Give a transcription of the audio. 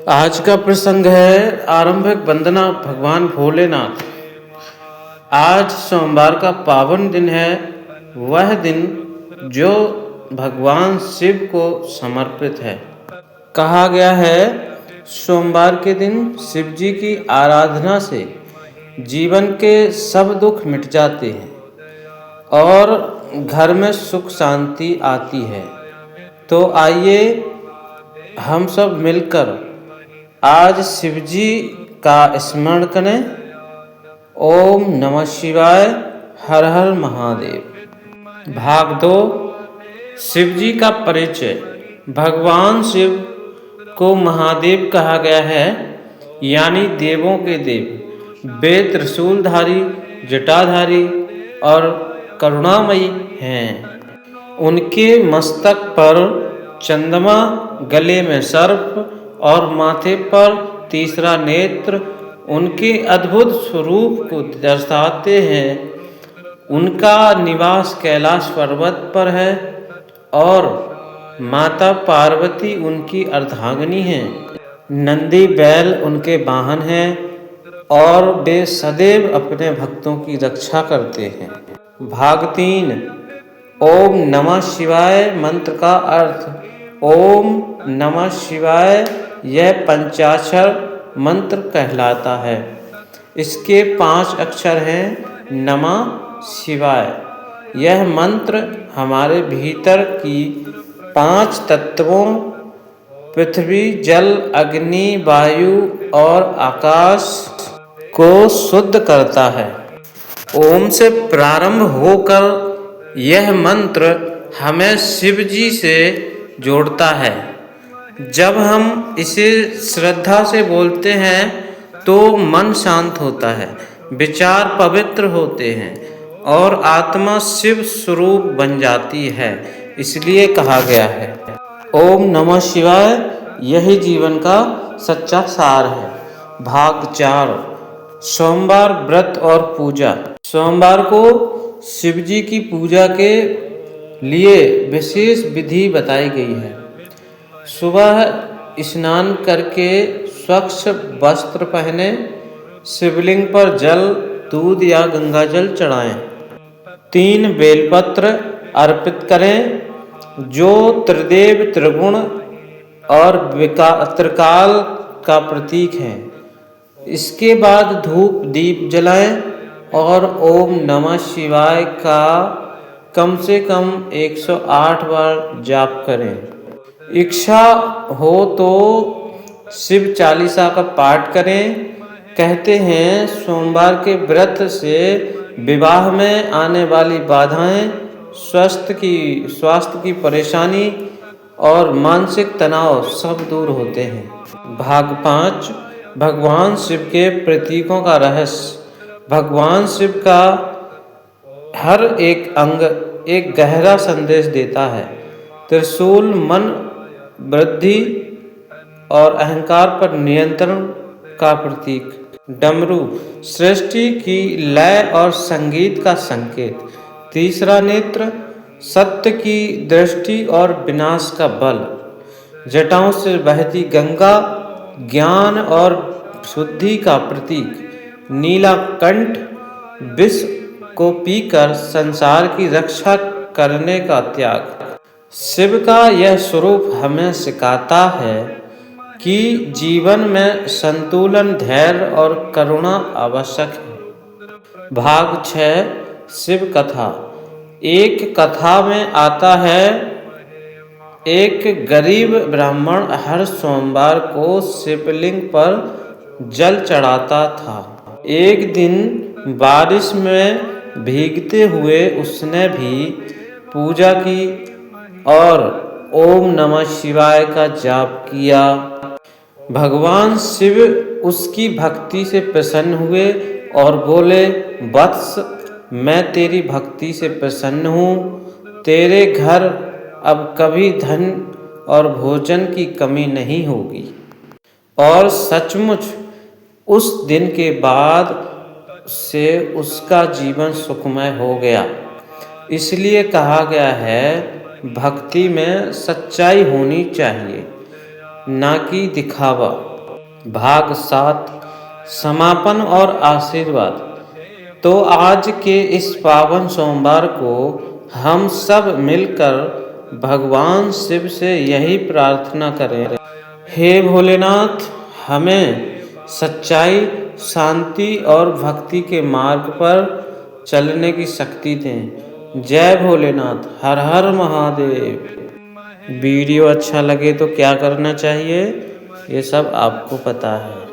आज का प्रसंग है आरंभिक वंदना भगवान भोलेनाथ। आज सोमवार का पावन दिन है, वह दिन जो भगवान शिव को समर्पित है। कहा गया है सोमवार के दिन शिव जी की आराधना से जीवन के सब दुख मिट जाते हैं और घर में सुख शांति आती है। तो आइए हम सब मिलकर आज शिव जी का स्मरण करें। ओम नमः शिवाय, हर हर महादेव। भाग 2, शिव जी का परिचय। भगवान शिव को महादेव कहा गया है, यानी देवों के देव। वे त्रिशूलधारी, जटाधारी और करुणामयी हैं। उनके मस्तक पर चंद्रमा, गले में सर्प और माथे पर तीसरा नेत्र उनके अद्भुत स्वरूप को दर्शाते हैं। उनका निवास कैलाश पर्वत पर है और माता पार्वती उनकी अर्धांगिनी हैं। नंदी बैल उनके वाहन हैं और वे सदैव अपने भक्तों की रक्षा करते हैं। भाग 3, ओम नमः शिवाय मंत्र का अर्थ। ओम नमः शिवाय यह पंचाक्षर मंत्र कहलाता है। इसके 5 अक्षर हैं। नमः शिवाय यह मंत्र हमारे भीतर की 5 तत्वों पृथ्वी, जल, अग्नि, वायु और आकाश को शुद्ध करता है। ओम से प्रारंभ होकर यह मंत्र हमें शिव जी से जोड़ता है। जब हम इसे श्रद्धा से बोलते हैं तो मन शांत होता है, विचार पवित्र होते हैं और आत्मा शिव स्वरूप बन जाती है। इसलिए कहा गया है ओम नमः शिवाय यही जीवन का सच्चा सार है। भाग 4, सोमवार व्रत और पूजा। सोमवार को शिव जी की पूजा के लिए विशेष विधि बताई गई है। सुबह स्नान करके स्वच्छ वस्त्र पहने, शिवलिंग पर जल, दूध या गंगाजल चढ़ाएं। 3 बेलपत्र अर्पित करें जो त्रिदेव, त्रिगुण और त्रिकाल का प्रतीक है। इसके बाद धूप दीप जलाएं और ओम नमः शिवाय का कम से कम 108 बार जाप करें। इच्छा हो तो शिव चालीसा का पाठ करें। कहते हैं सोमवार के व्रत से विवाह में आने वाली बाधाएं, स्वास्थ्य की परेशानी और मानसिक तनाव सब दूर होते हैं। भाग 5, भगवान शिव के प्रतीकों का रहस्य। भगवान शिव का हर एक अंग एक गहरा संदेश देता है। त्रिशूल मन, वृद्धि और अहंकार पर नियंत्रण का प्रतीक। डमरू सृष्टि की लय और संगीत का संकेत। तीसरा नेत्र सत्य की दृष्टि और विनाश का बल। जटाओं से बहती गंगा ज्ञान और शुद्धि का प्रतीक। नीला कंठ विष को पीकर संसार की रक्षा करने का त्याग। शिव का यह स्वरूप हमें सिखाता है कि जीवन में संतुलन, धैर्य और करुणा आवश्यक है। भाग 6, शिव कथा। एक कथा में आता है एक गरीब ब्राह्मण हर सोमवार को शिवलिंग पर जल चढ़ाता था। एक दिन बारिश में भीगते हुए उसने भी पूजा की और ओम नमः शिवाय का जाप किया। भगवान शिव उसकी भक्ति से प्रसन्न हुए और बोले, वत्स मैं तेरी भक्ति से प्रसन्न हूँ। तेरे घर अब कभी धन और भोजन की कमी नहीं होगी। और सचमुच उस दिन के बाद से उसका जीवन सुखमय हो गया। इसलिए कहा गया है भक्ति में सच्चाई होनी चाहिए, ना कि दिखावा। भाग 7 समापन और आशीर्वाद। तो आज के इस पावन सोमवार को हम सब मिलकर भगवान शिव से यही प्रार्थना करें, हे भोलेनाथ, हमें सच्चाई, शांति और भक्ति के मार्ग पर चलने की शक्ति दें। जय भोलेनाथ, हर हर महादेव। वीडियो अच्छा लगे तो क्या करना चाहिए, ये सब आपको पता है।